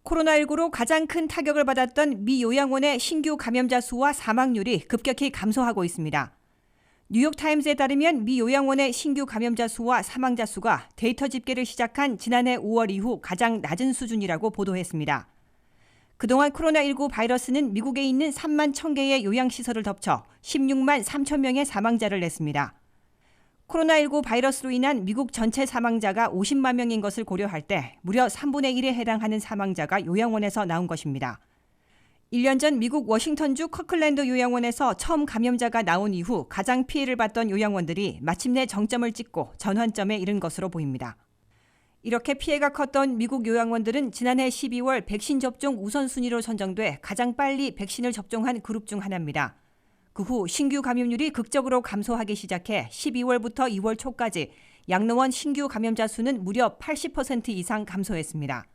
코로나19로 가장 큰 타격을 받았던 미 요양원의 신규 감염자 수와 사망률이 급격히 감소하고 있습니다. 뉴욕타임스에 따르면 미 요양원의 신규 감염자 수와 사망자 수가 데이터 집계를 시작한 지난해 5월 이후 가장 낮은 수준이라고 보도했습니다. 그동안 코로나19 바이러스는 미국에 있는 3만 1,000개의 요양시설을 덮쳐 16만 3천 명의 사망자를 냈습니다. 코로나19 바이러스로 인한 미국 전체 사망자가 50만 명인 것을 고려할 때 무려 3분의 1에 해당하는 사망자가 요양원에서 나온 것입니다. 1년 전 미국 워싱턴주 커클랜드 요양원에서 처음 감염자가 나온 이후 가장 피해를 봤던 요양원들이 마침내 정점을 찍고 전환점에 이른 것으로 보입니다. 이렇게 피해가 컸던 미국 요양원들은 지난해 12월 백신 접종 우선순위로 선정돼 가장 빨리 백신을 접종한 그룹 중 하나입니다. 그 후 신규 감염률이 극적으로 감소하기 시작해 12월부터 2월 초까지 양로원 신규 감염자 수는 무려 80% 이상 감소했습니다.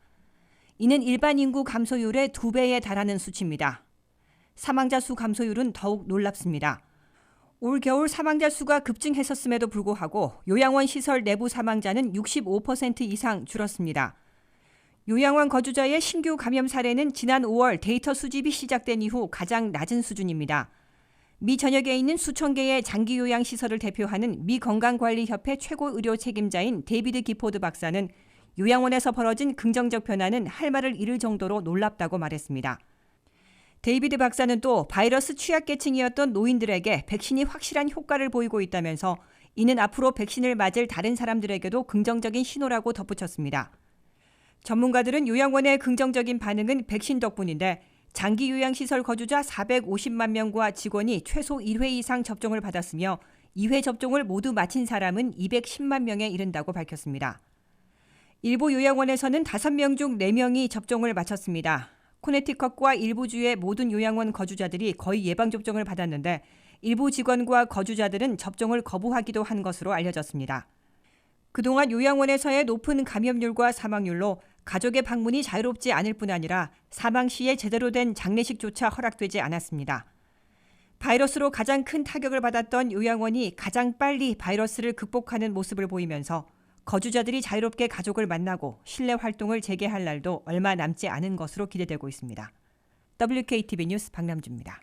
이는 일반 인구 감소율의 2배에 달하는 수치입니다. 사망자 수 감소율은 더욱 놀랍습니다. 올 겨울 사망자 수가 급증했었음에도 불구하고 요양원 시설 내부 사망자는 65% 이상 줄었습니다. 요양원 거주자의 신규 감염 사례는 지난 5월 데이터 수집이 시작된 이후 가장 낮은 수준입니다. 미 전역에 있는 수천 개의 장기 요양 시설을 대표하는 미 건강관리협회 최고 의료 책임자인 데이비드 기포드 박사는 요양원에서 벌어진 긍정적 변화는 할 말을 잃을 정도로 놀랍다고 말했습니다. 데이비드 박사는 또 바이러스 취약계층이었던 노인들에게 백신이 확실한 효과를 보이고 있다면서 이는 앞으로 백신을 맞을 다른 사람들에게도 긍정적인 신호라고 덧붙였습니다. 전문가들은 요양원의 긍정적인 반응은 백신 덕분인데 장기 요양시설 거주자 450만 명과 직원이 최소 1회 이상 접종을 받았으며 2회 접종을 모두 마친 사람은 210만 명에 이른다고 밝혔습니다. 일부 요양원에서는 5명 중 4명이 접종을 마쳤습니다. 코네티컷과 일부 주의 모든 요양원 거주자들이 거의 예방접종을 받았는데 일부 직원과 거주자들은 접종을 거부하기도 한 것으로 알려졌습니다. 그동안 요양원에서의 높은 감염률과 사망률로 가족의 방문이 자유롭지 않을 뿐 아니라 사망 시에 제대로 된 장례식조차 허락되지 않았습니다. 바이러스로 가장 큰 타격을 받았던 요양원이 가장 빨리 바이러스를 극복하는 모습을 보이면서 거주자들이 자유롭게 가족을 만나고 실내 활동을 재개할 날도 얼마 남지 않은 것으로 기대되고 있습니다. WKTV 뉴스 박남주입니다.